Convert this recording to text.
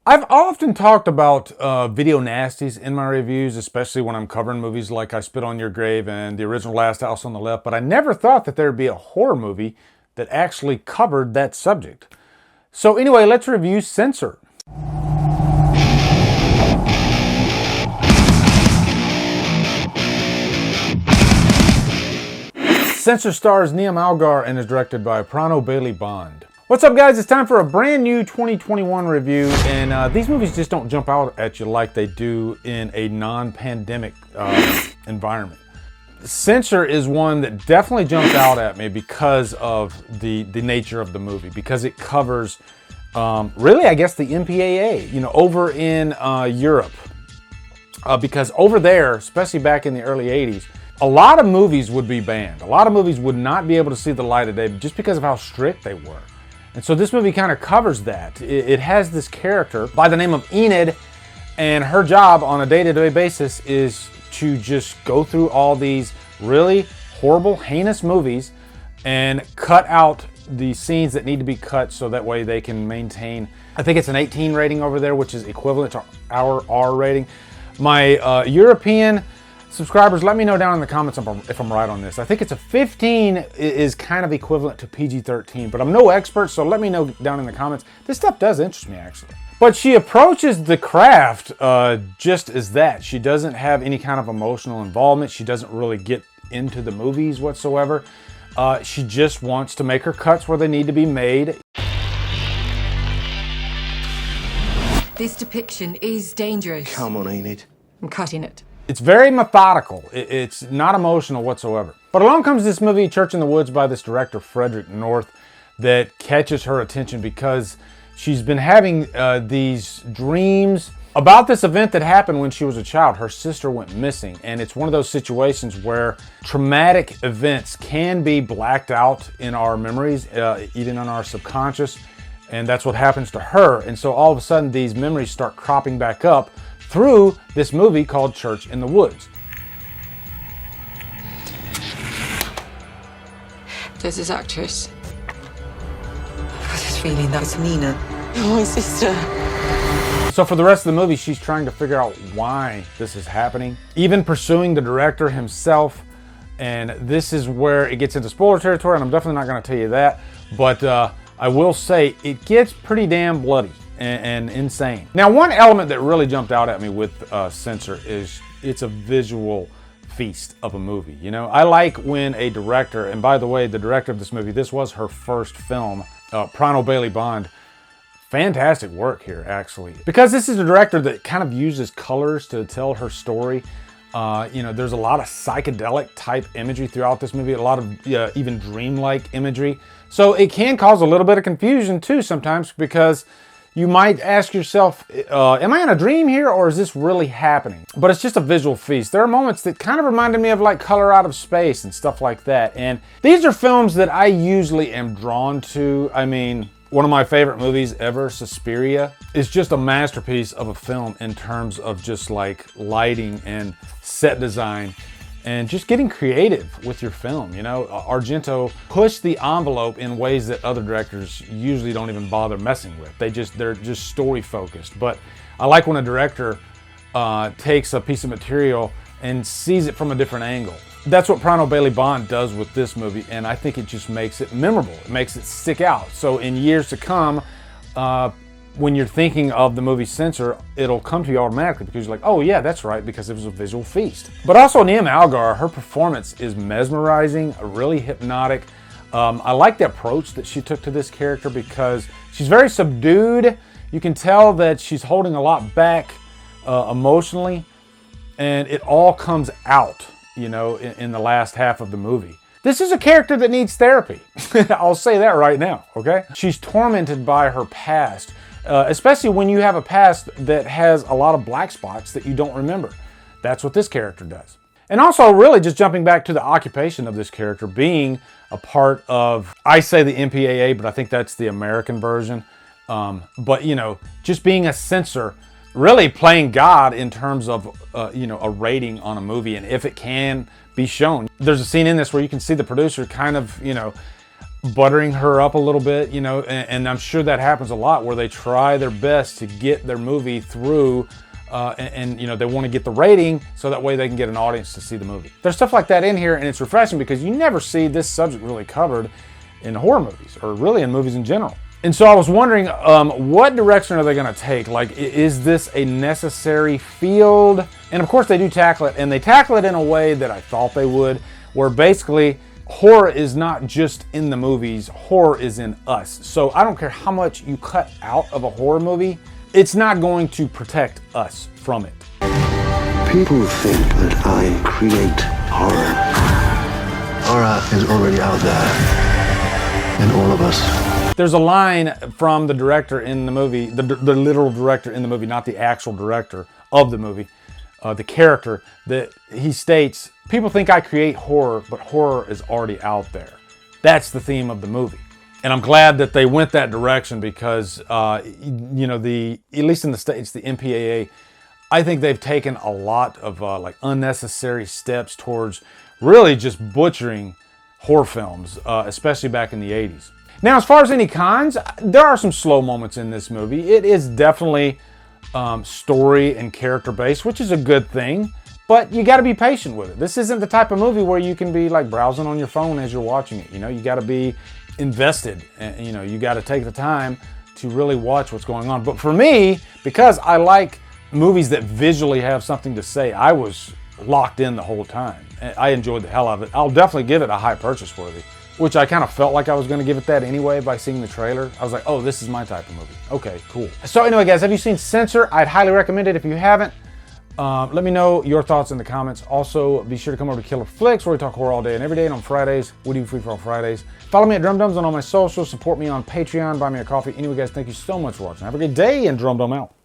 I've often talked about video nasties in my reviews, especially when I'm covering movies like I Spit on Your Grave and the original Last House on the Left, but I never thought that there'd be a horror movie that actually covered that subject. So anyway, let's review Censor. Censor stars Liam Algar and is directed by Prano Bailey Bond. What's up, guys? It's time for a brand new 2021 review, and these movies just don't jump out at you like they do in a non-pandemic environment. Censor is one that definitely jumped out at me because of the nature of the movie, because it covers really, I guess, the MPAA, over in Europe. Because over there, especially back in the early 80s, a lot of movies would be banned. A lot of movies would not be able to see the light of day just because of how strict they were. And so this movie kind of covers that. It has this character by the name of Enid, and her job on a day-to-day basis is to just go through all these really horrible, heinous movies and cut out the scenes that need to be cut so that way they can maintain, I think it's an 18 rating over there, which is equivalent to our R rating. My European subscribers, let me know down in the comments if I'm right on this. I think it's a 15 is kind of equivalent to PG-13, but I'm no expert, so let me know down in the comments. This stuff does interest me, actually. But she approaches the craft just as that. She doesn't have any kind of emotional involvement. She doesn't really get into the movies whatsoever. She just wants to make her cuts where they need to be made. This depiction is dangerous. Come on, Enid. I'm cutting it. It's very methodical. It's not emotional whatsoever. But along comes this movie, Church in the Woods, by this director, Frederick North, that catches her attention because she's been having these dreams about this event that happened when she was a child. Her sister went missing, and it's one of those situations where traumatic events can be blacked out in our memories, even in our subconscious, and that's what happens to her. And so all of a sudden, these memories start cropping back up through this movie called Church in the Woods. There's this actress. I've got this feeling that's Nina. My sister. So for the rest of the movie, she's trying to figure out why this is happening, even pursuing the director himself. And this is where it gets into spoiler territory, and I'm definitely not going to tell you that. But I will say it gets pretty damn bloody and insane. Now, one element that really jumped out at me with Censor is it's a visual feast of a movie. I like when a director, and by the way, the director of this movie, this was her first film, Prano Bailey Bond. Fantastic work here, actually. Because this is a director that kind of uses colors to tell her story. There's a lot of psychedelic type imagery throughout this movie, a lot of even dreamlike imagery. So it can cause a little bit of confusion too sometimes, because you might ask yourself, am I in a dream here, or is this really happening? But it's just a visual feast. There are moments that kind of reminded me of like Color Out of Space and stuff like that. And these are films that I usually am drawn to. I mean, one of my favorite movies ever, Suspiria, is just a masterpiece of a film in terms of just like lighting and set design and just getting creative with your film. Argento pushed the envelope in ways that other directors usually don't even bother messing with. They're just story focused. But I like when a director takes a piece of material and sees it from a different angle. That's what Prano Bailey Bond does with this movie, and I think it just makes it memorable. It makes it stick out. So in years to come, when you're thinking of the movie Censor, it'll come to you automatically because you're like, oh yeah, that's right, because it was a visual feast. But also Liam Algar, her performance is mesmerizing, really hypnotic. I like the approach that she took to this character because she's very subdued. You can tell that she's holding a lot back emotionally, and it all comes out, in the last half of the movie. This is a character that needs therapy. I'll say that right now, okay? She's tormented by her past, especially when you have a past that has a lot of black spots that you don't remember. That's what this character does. And also, really just jumping back to the occupation of this character being a part of, I say the MPAA, but I think that's the American version. But, just being a censor, really playing God in terms of, a rating on a movie and if it can be shown. There's a scene in this where you can see the producer kind of, buttering her up a little bit, you know, and I'm sure that happens a lot where they try their best to get their movie through and you know, they want to get the rating so that way they can get an audience to see the movie. There's stuff like that in here, and it's refreshing because you never see this subject really covered in horror movies, or really in movies in general. And so I was wondering, what direction are they going to take? Like, is this a necessary field? And of course they do tackle it, and they tackle it in a way that I thought they would, where basically horror is not just in the movies, horror is in us. So I don't care how much you cut out of a horror movie, it's not going to protect us from it. People think that I create horror. Horror is already out there in all of us. There's a line from the director in the movie, the literal director in the movie, not the actual director of the movie, the character, that he states, people think I create horror, but horror is already out there. That's the theme of the movie. And I'm glad that they went that direction because, you know, at least in the States, the MPAA, I think they've taken a lot of like unnecessary steps towards really just butchering horror films, especially back in the 80s. Now, as far as any cons, there are some slow moments in this movie. It is definitely story and character based, which is a good thing, but you got to be patient with it. This isn't the type of movie where you can be like browsing on your phone as you're watching it. You know, you got to be invested, and you know, you got to take the time to really watch what's going on. But for me, because I like movies that visually have something to say, I was locked in the whole time. I enjoyed the hell out of it. I'll definitely give it a high purchase worthy, which I kind of felt like I was going to give it that anyway by seeing the trailer. I was like, oh, this is my type of movie. Okay, cool. So anyway, guys, have you seen Censor? I'd highly recommend it if you haven't. Let me know your thoughts in the comments. Also, be sure to come over to Killer Flicks, where we talk horror all day and every day, and on Fridays, we do Free For All Fridays. Follow me at Drumdums on all my socials. Support me on Patreon. Buy me a coffee. Anyway, guys, thank you so much for watching. Have a good day, and Drumdum out.